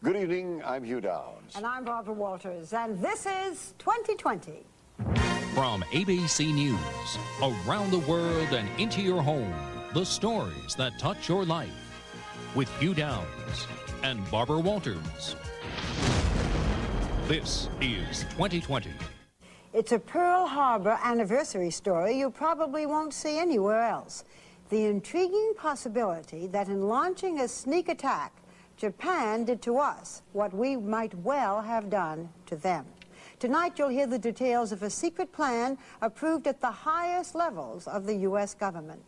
Good evening, I'm Hugh Downs. And I'm Barbara Walters, and this is 2020. From ABC News, around the world and into your home, the stories that touch your life. With Hugh Downs and Barbara Walters. This is 2020. It's a Pearl Harbor anniversary story you probably won't see anywhere else. The intriguing possibility that in launching a sneak attack, Japan did to us what we might well have done to them. Tonight you'll hear the details of a secret plan approved at the highest levels of the U.S. government.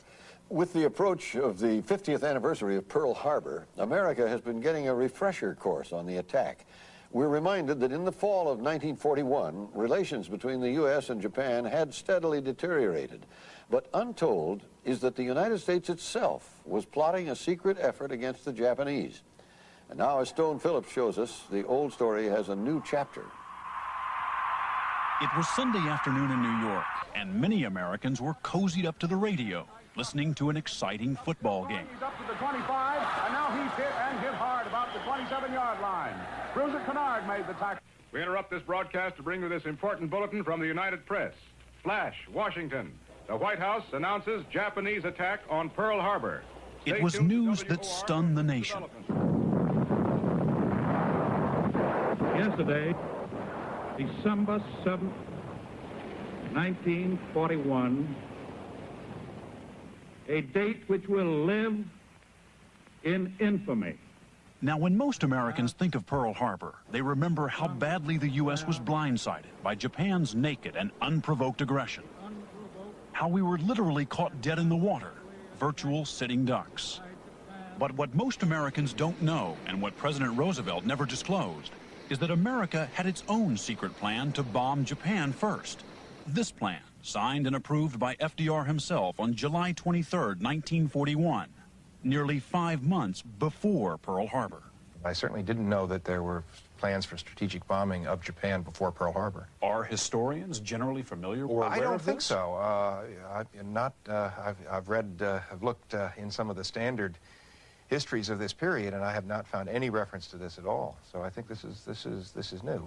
With the approach of the 50th anniversary of Pearl Harbor, America has been getting a refresher course on the attack. We're reminded that in the fall of 1941, relations between the U.S. and Japan had steadily deteriorated. But untold is that the United States itself was plotting a secret effort against the Japanese. And now, as Stone Phillips shows us, the old story has a new chapter. It was Sunday afternoon in New York, and many Americans were cozied up to the radio, listening to an exciting football game. He's up to the 25, and now he's hit and hit hard about the 27-yard line. Bruiser Kennard made the tackle. We interrupt this broadcast to bring you this important bulletin from the United Press. Flash, Washington. The White House announces Japanese attack on Pearl Harbor. It was news that stunned the nation. Yesterday, December 7th, 1941, a date which will live in infamy. Now, when most Americans think of Pearl Harbor, they remember how badly the U.S. was blindsided by Japan's naked and unprovoked aggression. How we were literally caught dead in the water, virtual sitting ducks. But what most Americans don't know, and what President Roosevelt never disclosed, is that America had its own secret plan to bomb Japan first. This plan, signed and approved by FDR himself on July 23, 1941, nearly 5 months before Pearl Harbor. I certainly didn't know that there were plans for strategic bombing of Japan before Pearl Harbor. Are historians generally familiar or aware I don't of think this? so. I've read, I've looked in some of the standard histories of this period, and I have not found any reference to this at all. So I think this is new.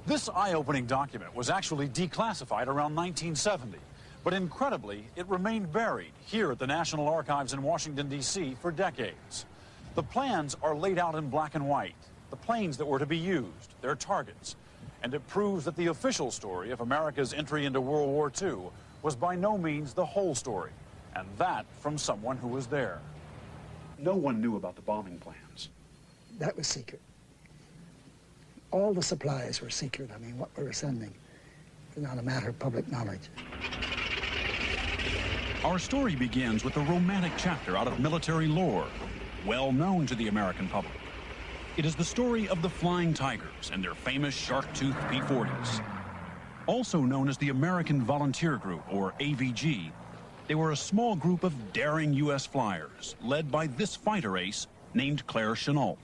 This eye-opening document was actually declassified around 1970, but incredibly, it remained buried here at the National Archives in Washington, D.C. for decades. The plans are laid out in black and white, the planes that were to be used, their targets, and it proves that the official story of America's entry into World War II was by no means the whole story, and that from someone who was there. No one knew about the bombing plans. That was secret. All the supplies were secret. I mean, what we were sending was not a matter of public knowledge. Our story begins with a romantic chapter out of military lore, well known to the American public. It is the story of the Flying Tigers and their famous shark-toothed P-40s. Also known as the American Volunteer Group, or AVG, they were a small group of daring U.S. flyers, led by this fighter ace named Claire Chennault.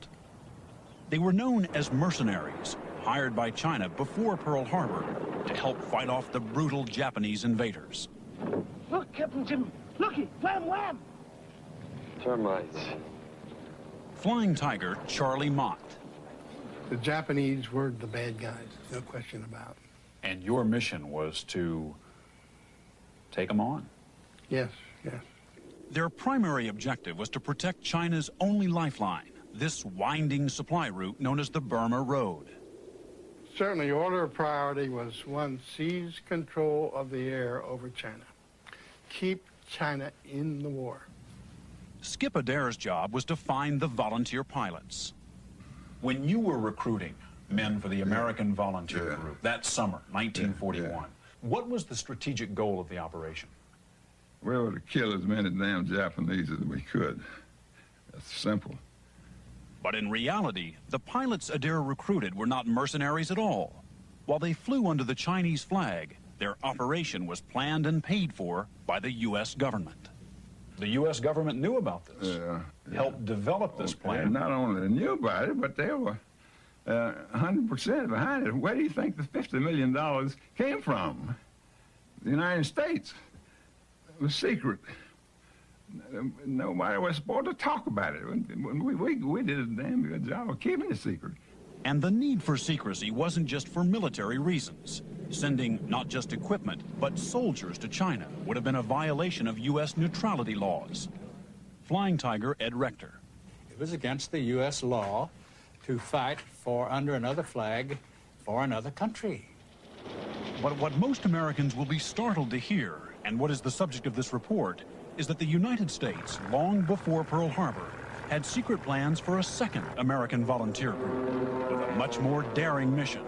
They were known as mercenaries, hired by China before Pearl Harbor to help fight off the brutal Japanese invaders. Look, Captain Jim, looky, wham, wham! Termites. Flying Tiger Charlie Mott. The Japanese were the bad guys, no question about it. And your mission was to take them on? Yes, yes. Their primary objective was to protect China's only lifeline, this winding supply route known as the Burma Road. Certainly, order of priority was one, seize control of the air over China. Keep China in the war. Skip Adair's job was to find the volunteer pilots. When you were recruiting men for the American Volunteer Group that summer, 1941, what was the strategic goal of the operation? Well, to kill as many damn Japanese as we could. That's simple. But in reality, the pilots Adair recruited were not mercenaries at all. While they flew under the Chinese flag, their operation was planned and paid for by the U.S. government. The U.S. government knew about this, helped develop this plan. Not only knew about it, but they were 100% behind it. Where do you think the $50 million came from? The United States. It was secret. nobody was supposed to talk about it. We did a damn good job of keeping it secret. And the need for secrecy wasn't just for military reasons. Sending not just equipment, but soldiers to China would have been a violation of U.S. neutrality laws. Flying Tiger Ed Rector. It was against the U.S. law to fight for under another flag for another country. But what most Americans will be startled to hear, and what is the subject of this report, is that the United States, long before Pearl Harbor, had secret plans for a second American volunteer group with a much more daring mission.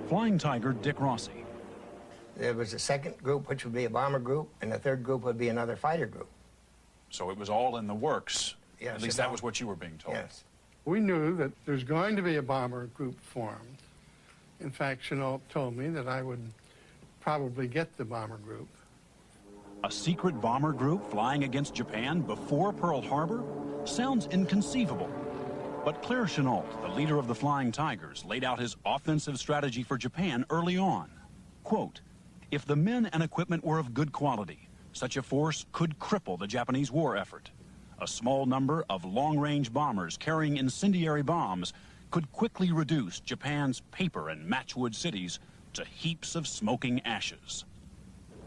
Flying Tiger Dick Rossi. There was a second group, which would be a bomber group, and the third group would be another fighter group. So it was all in the works. Yes, at least that was what you were being told. Yes. We knew that there's going to be a bomber group formed. In fact, Chenault told me that I would probably get the bomber group. A secret bomber group flying against Japan before Pearl Harbor? Sounds inconceivable. But Claire Chenault, the leader of the Flying Tigers, laid out his offensive strategy for Japan early on. Quote, if the men and equipment were of good quality, such a force could cripple the Japanese war effort. A small number of long-range bombers carrying incendiary bombs could quickly reduce Japan's paper and matchwood cities to heaps of smoking ashes.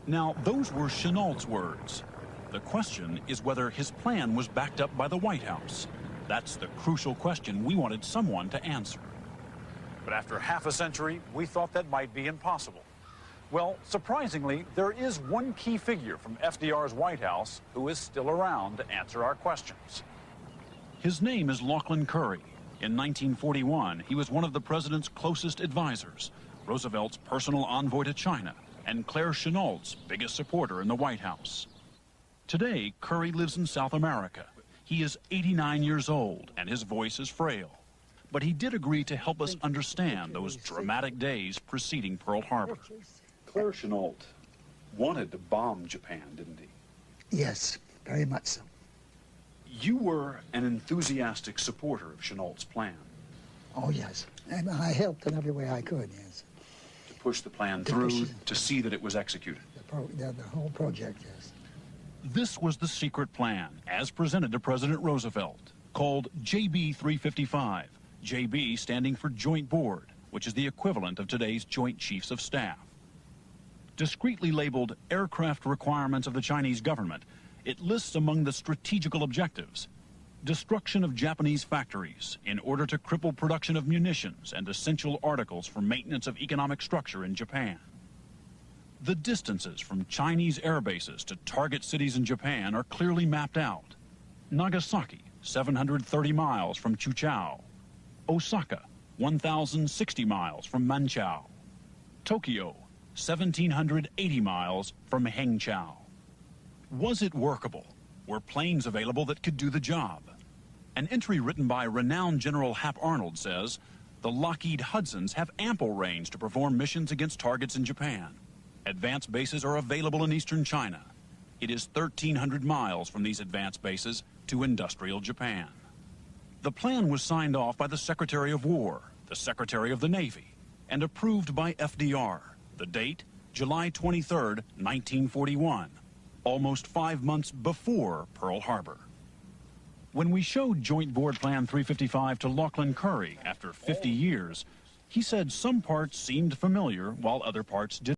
Now, those were Chenault's words. The question is whether his plan was backed up by the White House. That's the crucial question we wanted someone to answer. But after half a century, we thought that might be impossible. Well, surprisingly, there is one key figure from FDR's White House who is still around to answer our questions. His name is Lachlan Curry. In 1941, he was one of the president's closest advisors, Roosevelt's personal envoy to China, and Claire Chenault's biggest supporter in the White House. Today, Curry lives in South America. He is 89 years old, and his voice is frail. But he did agree to help us understand those dramatic days preceding Pearl Harbor. Claire Chenault wanted to bomb Japan, didn't he? Yes, very much so. You were an enthusiastic supporter of Chenault's plan. Oh, yes. And I helped in every way I could, yes. To push the plan through, to see that it was executed. The whole project, yes. This was the secret plan, as presented to President Roosevelt, called JB 355, JB standing for Joint Board, which is the equivalent of today's Joint Chiefs of Staff. Discreetly labeled aircraft requirements of the Chinese government, it lists among the strategical objectives destruction of Japanese factories in order to cripple production of munitions and essential articles for maintenance of economic structure in Japan. The distances from Chinese air bases to target cities in Japan are clearly mapped out. Nagasaki, 730 miles from Chuchao. Osaka, 1,060 miles from Manchao. Tokyo, 1,780 miles from Hangzhou. Was it workable? Were planes available that could do the job? An entry written by renowned General Hap Arnold says, the Lockheed Hudsons have ample range to perform missions against targets in Japan. Advanced bases are available in eastern China. It is 1,300 miles from these advanced bases to industrial Japan. The plan was signed off by the Secretary of War, the Secretary of the Navy, and approved by FDR. The date, July 23, 1941, almost 5 months before Pearl Harbor. When we showed Joint Board Plan 355 to Lachlan Curry after 50 years, he said some parts seemed familiar while other parts did